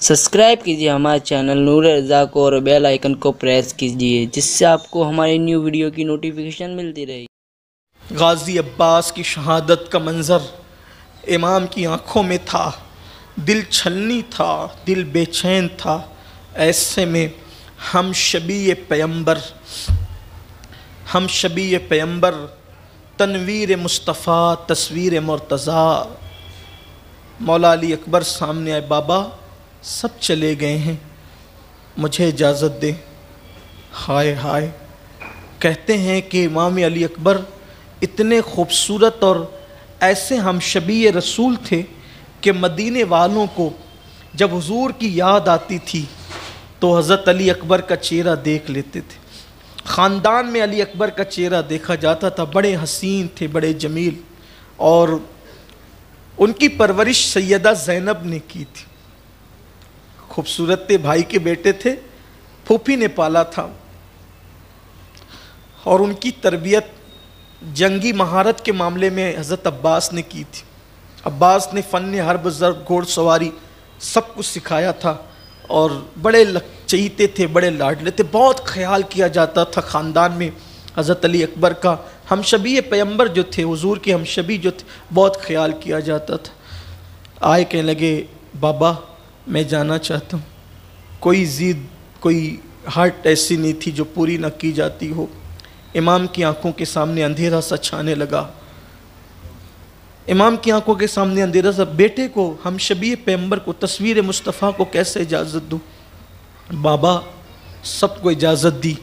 Subscribe کیجیے ہمارے channel نور رضا کو اور بیل آئیکن کو پریس کیجیے جس سے آپ کو ہماری نیو ویڈیو کی نوٹیفیکیشن ملتی رہے۔ غازی عباس کی شہادت کا منظر امام کی آنکھوں میں تھا، دل چھلنی تھا، دل بے چین تھا۔ ایسے میں ہم شبیہ پیمبر تنویر مصطفیٰ تصویر مرتضیٰ، مولا علی اکبر سامنے آئے، بابا سب چلے گئے ہیں، مجھے اجازت دے۔ ہائے ہائے، کہتے ہیں کہ امام علی اکبر اتنے خوبصورت اور ایسے ہم شبیہ رسول تھے کہ مدینے والوں کو جب حضور کی یاد آتی تھی تو حضرت علی اکبر کا چہرہ دیکھ لیتے تھے۔ خاندان میں علی اکبر کا چہرہ دیکھا جاتا تھا، بڑے حسین تھے، بڑے جمیل، اور ان کی پرورش سیدہ زینب نے کی تھی۔ خوبصورت تھے، بھائی کے بیٹے تھے، پھوپھی نے پالا تھا، اور ان کی تربیت جنگی مہارت کے معاملے میں حضرت عباس نے کی تھی۔ عباس نے فن حرب، ضرب، گھوڑ سواری سب کچھ سکھایا تھا، اور بڑے چہیتے تھے، بڑے لاڈلے تھے، بہت خیال کیا جاتا تھا خاندان میں حضرت علی اکبر کا۔ ہم شبیہ پیمبر جو تھے، حضور کے ہم شبیہ جو تھے، بہت خیال کیا جاتا تھا۔ آئے کہنے لگے، بابا میں جانا چاہتا ہوں۔ کوئی ضد، کوئی ہرٹ ایسی نہیں تھی جو پوری نہ کی جاتی ہو۔ امام کی آنکھوں کے سامنے اندھیرا سا چھانے لگا، امام کی آنکھوں کے سامنے اندھیرا سا۔ بیٹے کو، ہم شبیہ پیمبر کو، تصویر مصطفیٰ کو کیسے اجازت دوں؟ بابا سب کو اجازت دی،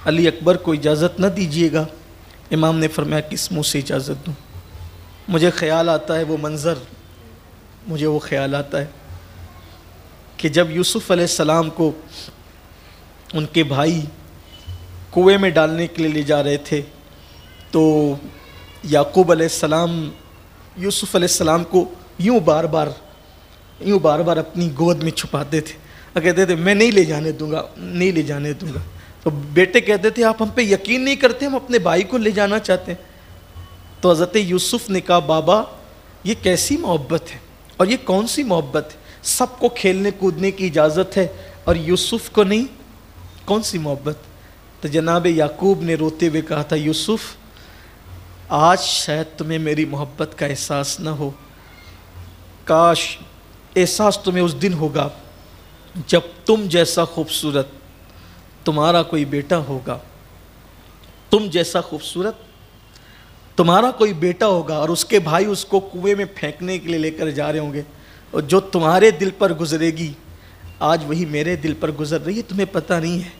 علی اکبر کو اجازت نہ دیجیے گا۔ امام نے فرمایا، کس منہ سے اجازت دوں؟ مجھے خیال آتا ہے وہ منظر، مجھے وہ خیال آتا ہے کہ جب یوسف علیہ السلام کو ان کے بھائی کنویں میں ڈالنے کے لیے لے جا رہے تھے تو یعقوب علیہ السلام یوسف علیہ السلام کو یوں بار بار اپنی گود میں چھپاتے تھے، کہتے تھے میں نہیں لے جانے دوں گا، نہیں لے جانے دوں گا۔ تو بیٹے کہتے تھے، آپ ہم پہ یقین نہیں کرتے، ہم اپنے بھائی کو لے جانا چاہتے ہیں۔ تو حضرت یوسف نے کہا، بابا یہ کیسی محبت ہے اور یہ کون سی محبت ہے؟ سب کو کھیلنے کودنے کی اجازت ہے اور یوسف کو نہیں، کون سی محبت؟ تو جناب یعقوب نے روتے ہوئے کہا تھا، یوسف آج شاید تمہیں میری محبت کا احساس نہ ہو، کاش احساس تمہیں اس دن ہوگا جب تم جیسا خوبصورت تمہارا کوئی بیٹا ہوگا، تم جیسا خوبصورت تمہارا کوئی بیٹا ہوگا، اور اس کے بھائی اس کو کنویں میں پھینکنے کے لیے لے کر جا رہے ہوں گے، اور جو تمہارے دل پر گزرے گی آج وہی میرے دل پر گزر رہی ہے، تمہیں پتہ نہیں ہے۔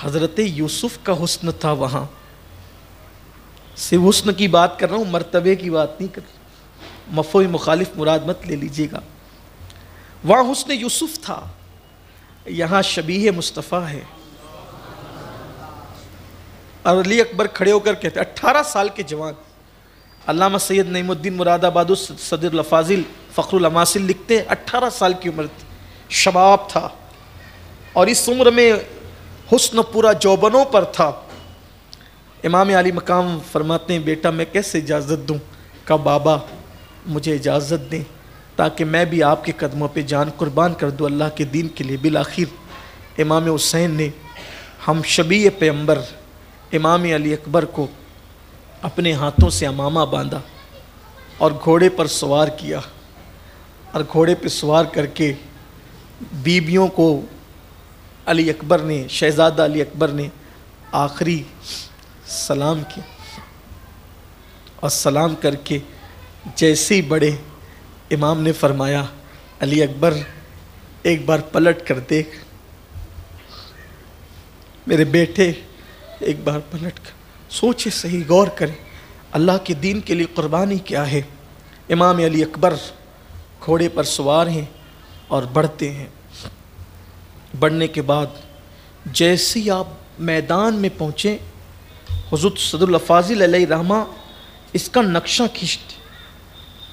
حضرت یوسف کا حسن تھا وہاں، صرف حسن کی بات کر رہا ہوں، مرتبے کی بات نہیں کر رہا، مفہوم مخالف مراد مت لے لیجیے گا۔ وہاں حسن یوسف تھا، یہاں شبیہ مصطفیٰ ہے۔ اور علی اکبر کھڑے ہو کر کہتے، 18 سال کے جوان، علامہ سید نعیم الدین مراد آباد صدر الافاضل فخر الاماثل لکھتے ہیں 18 سال کی عمر تھی، شباب تھا، اور اس عمر میں حسن پورا جوبنوں پر تھا۔ امام علی مقام فرماتے ہیں، بیٹا میں کیسے اجازت دوں؟ کہا، بابا مجھے اجازت دیں تاکہ میں بھی آپ کے قدموں پہ جان قربان کر دوں اللہ کے دین کے لیے۔ بالآخر امام حسین نے ہم شبیہ پیمبر امام علی اکبر کو اپنے ہاتھوں سے عمامہ باندھا اور گھوڑے پر سوار کیا، اور گھوڑے پہ سوار کر کے بیبیوں کو علی اکبر نے، شہزادہ علی اکبر نے آخری سلام کیا، اور سلام کر کے جیسے ہی بڑے، امام نے فرمایا، علی اکبر ایک بار پلٹ کر دیکھ، میرے بیٹے ایک بار پلٹ کر سوچے، صحیح غور کریں، اللہ کے دین کے لیے قربانی کیا ہے۔ امام علی اکبر گھوڑے پر سوار ہیں اور بڑھتے ہیں۔ بڑھنے کے بعد جیسے ہی آپ میدان میں پہنچے، حضرت صدر الافاضل علیہ رحمہ اس کا نقشہ کھینچتے،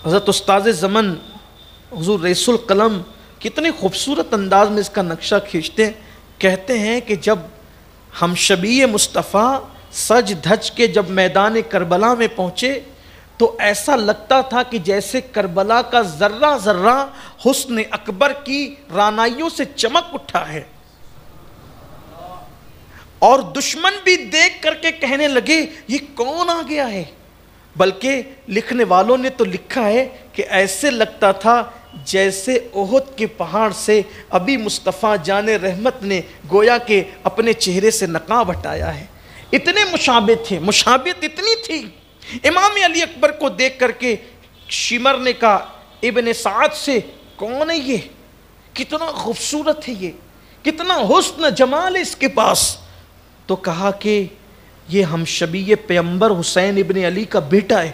حضرت استاذ زمن حضور رئیس القلم کتنے خوبصورت انداز میں اس کا نقشہ کھینچتے ہیں۔ کہتے ہیں کہ جب ہم شبیہ مصطفیٰ سج دھج کے جب میدان کربلا میں پہنچے تو ایسا لگتا تھا کہ جیسے کربلا کا ذرہ ذرہ حسن اکبر کی رانائیوں سے چمک اٹھا ہے، اور دشمن بھی دیکھ کر کے کہنے لگے یہ کون آ گیا ہے۔ بلکہ لکھنے والوں نے تو لکھا ہے کہ ایسے لگتا تھا جیسے احد کے پہاڑ سے ابھی مصطفیٰ جان رحمت نے گویا کہ اپنے چہرے سے نقاب ہٹایا ہے۔ اتنے مشابہ تھے، مشابہت اتنی تھی۔ امام علی اکبر کو دیکھ کر کے شمر نے کہا ابن سعد سے، کون ہے یہ؟ کتنا خوبصورت ہے یہ، کتنا حسن جمال ہے اس کے پاس۔ تو کہا کہ یہ ہم شبیہ پیغمبر حسین ابن علی کا بیٹا ہے۔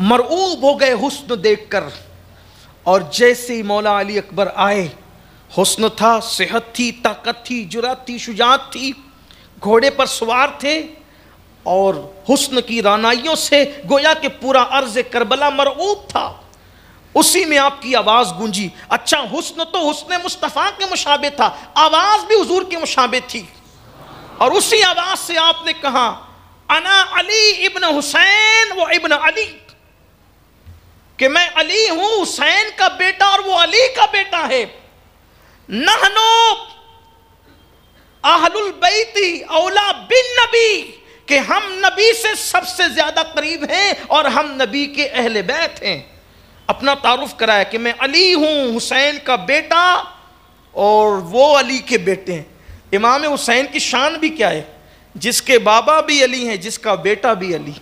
مرعوب ہو گئے حسن دیکھ کر، اور جیسے ہی مولا علی اکبر آئے، حسن تھا، صحت تھی، طاقت تھی، جرأت تھی، شجاعت تھی، گھوڑے پر سوار تھے، اور حسن کی رانائیوں سے گویا کہ پورا عرض کربلا مرعوب تھا۔ اسی میں آپ کی آواز گونجی۔ اچھا، حسن تو حسن مصطفیٰ کے مشابہ تھا، آواز بھی حضور کے مشابہ تھی، اور اسی آواز سے آپ نے کہا انا علی ابن حسین و ابن علی، کہ میں علی ہوں، حسین کا بیٹا اور وہ علی کا بیٹا ہے۔ نحنو اہل البیت اولا بالنبی، کہ ہم نبی سے سب سے زیادہ قریب ہیں اور ہم نبی کے اہل بیت ہیں۔ اپنا تعارف کرایا کہ میں علی ہوں، حسین کا بیٹا، اور وہ علی کے بیٹے ہیں۔ امام حسین کی شان بھی کیا ہے؟ جس کے بابا بھی علی ہیں، جس کا بیٹا بھی علی۔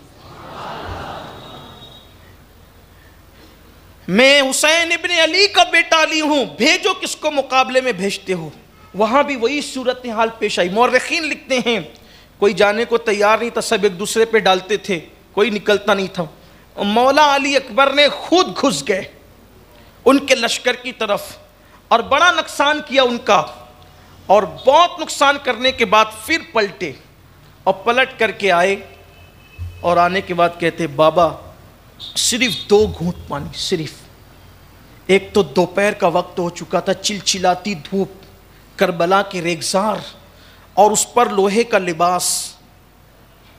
میں حسین ابن علی کا بیٹا علی ہوں، بھیجو کس کو مقابلے میں بھیجتے ہو۔ وہاں بھی وہی صورتحال پیش آئی۔ مورخین لکھتے ہیں کوئی جانے کو تیار نہیں تھا، سب ایک دوسرے پہ ڈالتے تھے، کوئی نکلتا نہیں تھا۔ مولا علی اکبر نے خود گھس گئے ان کے لشکر کی طرف، اور بڑا نقصان کیا ان کا، اور بہت نقصان کرنے کے بعد پھر پلٹے، اور پلٹ کر کے آئے، اور آنے کے بعد کہتے بابا صرف 2 گھونٹ پانی، صرف۔ ایک تو دوپہر کا وقت ہو چکا تھا، چلچلاتی دھوپ، کربلا کے ریگزار، اور اس پر لوہے کا لباس،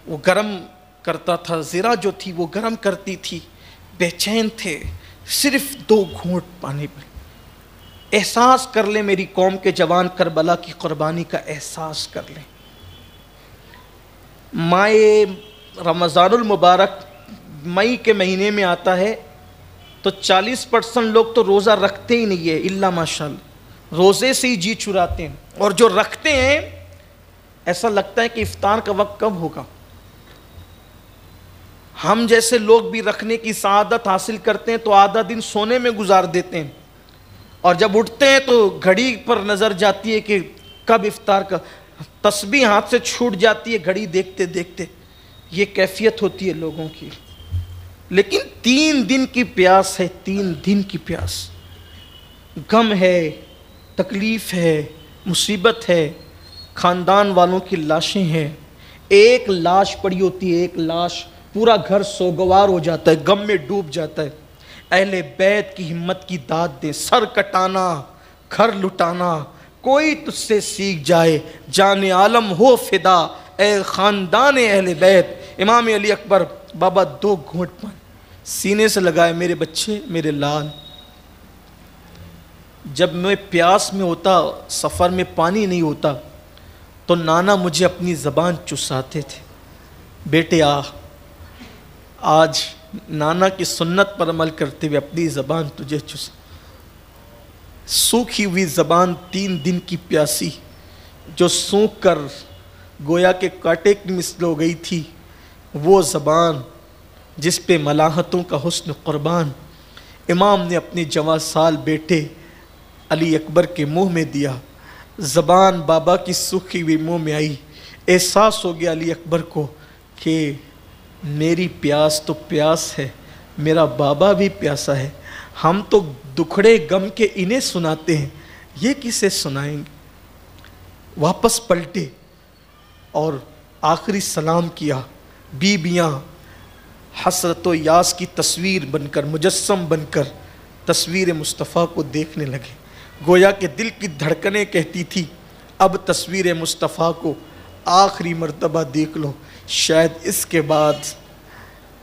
وہ گرم کرتا تھا، زرہ جو تھی وہ گرم کرتی تھی، بے چین تھے، صرف 2 گھونٹ پانی پہ۔ احساس کر لیں میری قوم کے جوان، کربلا کی قربانی کا احساس کر لیں۔ ماہ رمضان المبارک مئی کے مہینے میں آتا ہے تو 40% لوگ تو روزہ رکھتے ہی نہیں ہے، الا ماشاءاللہ، روزے سے ہی جی چراتے ہیں، اور جو رکھتے ہیں ایسا لگتا ہے کہ افطار کا وقت کب ہوگا۔ ہم جیسے لوگ بھی رکھنے کی سعادت حاصل کرتے ہیں تو آدھا دن سونے میں گزار دیتے ہیں، اور جب اٹھتے ہیں تو گھڑی پر نظر جاتی ہے کہ کب افطار کا، تسبیح ہاتھ سے چھوٹ جاتی ہے گھڑی دیکھتے دیکھتے۔ یہ کیفیت ہوتی ہے لوگوں کی۔ لیکن 3 دن کی پیاس ہے، 3 دن کی پیاس، غم ہے، تکلیف ہے، مصیبت ہے، خاندان والوں کی لاشیں ہیں، ایک لاش پڑی ہوتی ہے، ایک لاش، پورا گھر سوگوار ہو جاتا ہے، غم میں ڈوب جاتا ہے۔ اہل بیت کی ہمت کی داد دے، سر کٹانا، گھر لٹانا، کوئی تجھ سے سیکھ جائے، جان عالم ہو فدا، اے خاندان اہل بیت۔ امام علی اکبر بابا 2 گھونٹ پانی سینے سے لگائے، میرے بچے، میرے لال۔ جب میں پیاس میں ہوتا، سفر میں پانی نہیں ہوتا، تو نانا مجھے اپنی زبان چساتے تھے، بیٹے آج نانا کی سنت پر عمل کرتے ہوئے اپنی زبان تجھے چسا۔ سوکھی ہوئی زبان 3 دن کی پیاسی، جو سونکھ کر گویا کہ کاٹے کی مثل ہو گئی تھی، وہ زبان جس پہ ملاحتوں کا حسن قربان امام نے اپنے جواں سال بیٹے علی اکبر کے منہ میں دیا۔ زبان بابا کی سوکھی ہوئی منہ میں آئی، احساس ہو گیا علی اکبر کو کہ میری پیاس تو پیاس ہے، میرا بابا بھی پیاسا ہے، ہم تو دکھڑے غم کے انہیں سناتے ہیں، یہ کسے سنائیں گے۔ واپس پلٹے اور آخری سلام کیا۔ بیویاں حسرت و یاس کی تصویر بن کر، مجسم بن کر تصویر مصطفیٰ کو دیکھنے لگے، گویا کہ دل کی دھڑکنیں کہتی تھی اب تصویر مصطفیٰ کو آخری مرتبہ دیکھ لو، شاید اس کے بعد